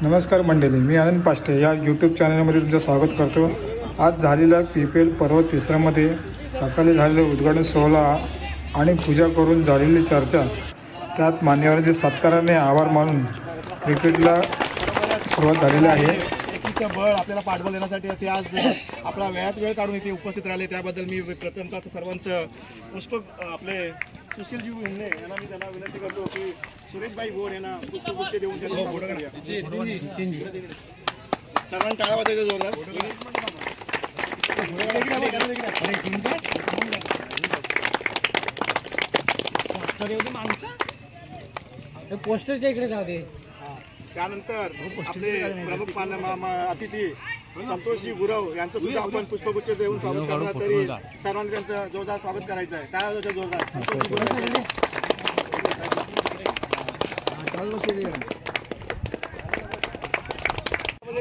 नमस्कार मंडळी, मी आनंद पाष्टे या यूट्यूब चॅनलमध्ये तुमचं स्वागत करतो। आज झालेला PPL पर्व तिसऱ्यामध्ये सकाळी झालेले उद्घाटन सोहळा आणि पूजा करून झालेली चर्चा, त्यात मान्यवरांचे सत्काराने आभार मानून क्रिकेटला सुरुवात झालेली आहे। एकीचं बळ आपल्याला पाठबळ देण्यासाठी ते आज आपला वेळात वेळ काढून इथे उपस्थित राहिले, त्याबद्दल मी प्रथमतः सर्वांचं पुष्पक आपले सुशीलजी हिंगणे यांना मी त्यांना विनंती करतो की सुरेशभाई गोड यांना पुष्पगुच्छ देऊन त्यांना फोटो करूया। सर्वांनी टाळ्या वाजवायच्या जोरदार। पोस्टरच्या इकडे जाऊ दे। त्यानंतर आपले प्रमुख अतिथी संतोषजी गुरव यांचं सुद्धा आपण पुष्पगुच्छ देऊन स्वागत करणार, तरी सर्वांनी त्यांचं जोरदार स्वागत करायचं आहे। काय होतं जोरदार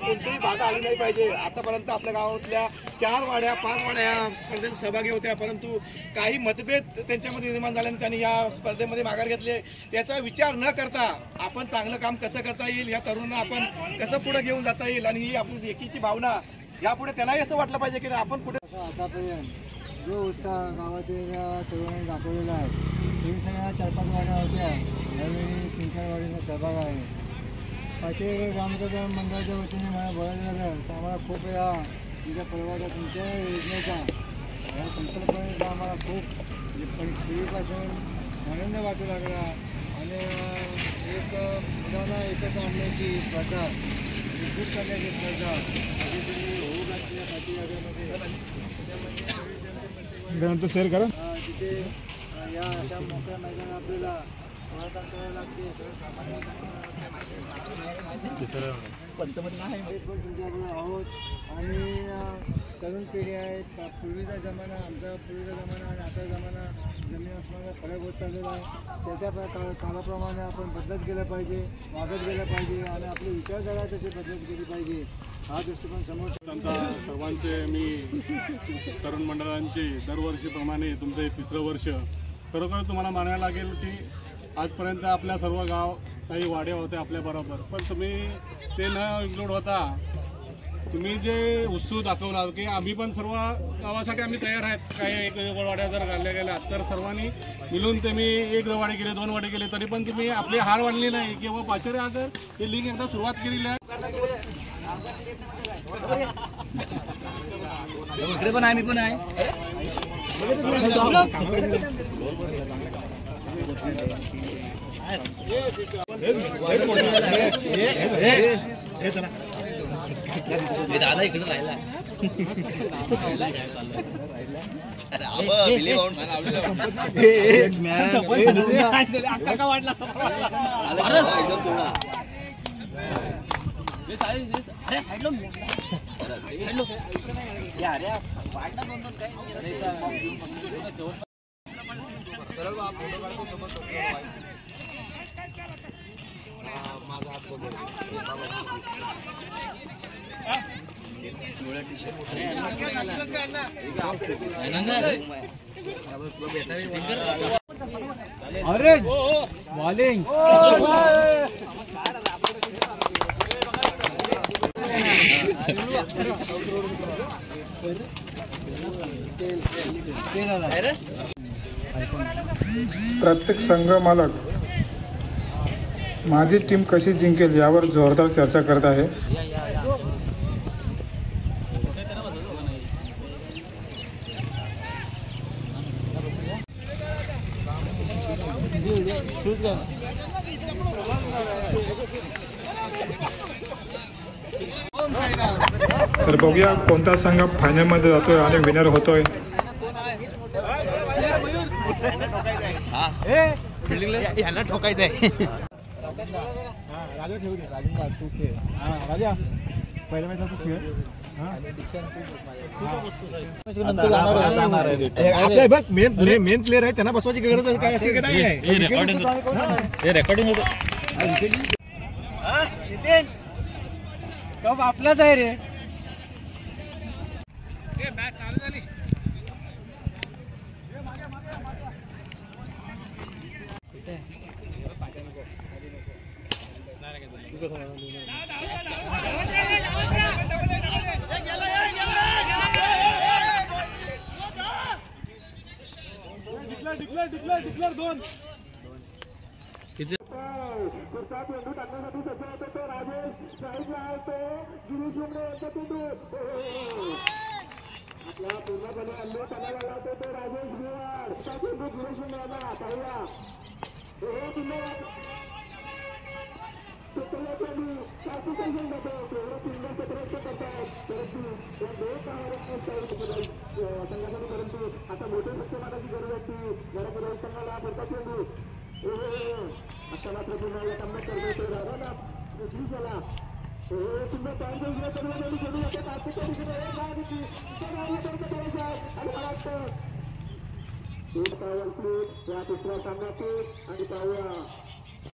कोणतीही बाधा आली नाही पाहिजे। आतापर्यंत आपल्या गावातल्या 4 वाड्या 5 वाड्या या स्पर्धेत सहभागी होत्या, परंतु काही मतभेद त्यांच्यामध्ये निर्माण झाल्याने त्यांनी या स्पर्धेमध्ये माघार घेतली। याचा विचार न करता आपण चांगलं काम कसं करता येईल, या तरुणांना आपण कसं पुढे घेऊन जाता येईल, आणि ही आपली एकीची भावना यापुढे त्यांनाही असं वाटलं पाहिजे की आपण पुढे आतापर्यंत जो उत्साह गावातील तरुणांनी दाखवलेला आहे, तुम्ही सगळ्या 4-5 वाड्या होत्या, यावेळी 3-4 वाड्यांचा सहभाग आहे। पाचेगाव ग्रामविकास मंडळाच्या वतीने मला बोलायचं झालं तर आम्हाला खूप या तुमच्या पर्वाचा तुमच्या योजनेचा या संकल्पनेचा आम्हाला खूप पूर्वीपासून आनंद वाटू लागला, आणि एक मुलांना एकत्र आणण्याची स्पर्धा, विकसित करण्याची स्पर्धा अशी तुम्ही होऊ घातली पाठीगाड्यामध्ये। त्यानंतर शेअर करा। तिथे या अशा मोकळ्या मैदान आपल्याला पळाताना करायला लागते, सर्वसामान्य तुमच्याकडे आहोत, आणि तरुण पिढी आहेत। पूर्वीचा जमाना, आमचा पूर्वीचा जमाना आणि आता जमाना जमीन आसमानाचा फरक होत चाललेला आहे। त्या काळाप्रमाणे आपण बदलत गेलं पाहिजे, वागत गेलं पाहिजे, आणि आपली विचारधारा तशी बदलत गेली पाहिजे, हा दृष्टिकोन समोर सर्वांचे मी तरुण मंडळांचे दरवर्षीप्रमाणे तुमचं हे 3रं वर्ष। खरोखर तुम्हाला मानायला लागेल की आजपर्यंत आपल्या सर्व गाव काही वाड्या होत्या आपल्याबरोबर, पण तुम्ही ते न इन्क्लूड होता तुम्ही जे उत्सुक दाखवला की आम्ही पण सर्व गावासाठी आम्ही तयार आहेत, काही 1 वाड्या जर घालल्या गेल्या तर सर्वांनी मिळून तुम्ही 1 वाडे केले, 2 वाडे केले, तरी पण तुम्ही आपली हार वाढली नाही किंवा पाचरे अगर हे लिंक एकदा सुरुवात केलेली आहे। इकडे पण आहे, मी पण आहे। दादा इकडे राहिला माझा हात पकडून अरे बॉलिंग प्रत्येक संघ मालक माझी टीम कशी जिंकेल यावर जोरदार चर्चा करत आहे। तर बघूया कोणता संघ फायनलमध्ये जातोय आणि विनर होतोय। ह्यांना ठोकायचंय। राजा ठेवू दे, राजा तू खेळ। राजा पहिल्या मॅचला तू खेळ। आपल्या बघ मेन प्लेयर आहे, त्यांना बसवायची गरज काय असेल की नाही आहे। रेकॉर्डिंग कप आपलाच आहे रे। मॅच चालू झाली। पुढचा चेंडू टाकण्यासाठी सज्ज होतो तो राजेश साईडला आहे तो गिरीश उमरे यांचा चेंडू आपल्या पूर्णपणे अन्य करायला लावतो तो राजेश भिवाड त्या चेंडू गिरीश उमरे यांना पाहिला हे पुन्हा चेंडू पाकिस्तान जातो एवढं पिंडाचा प्रयत्न करतात परंतु या दोन संघासाठी परंतु आता मोठ्या सक्षमाची गरज असते मराठी रोहित संघाला पुढचा चेंडू आता मात्र पुन्हा या सामना करतो राजा दुसरी झाला पुन्हा पॉईंट चेंडू आता पाचच्या दिशेने आणि मला वाटतं एक पावर प्लेट या तिसऱ्या सामन्याचे आणि पाहूया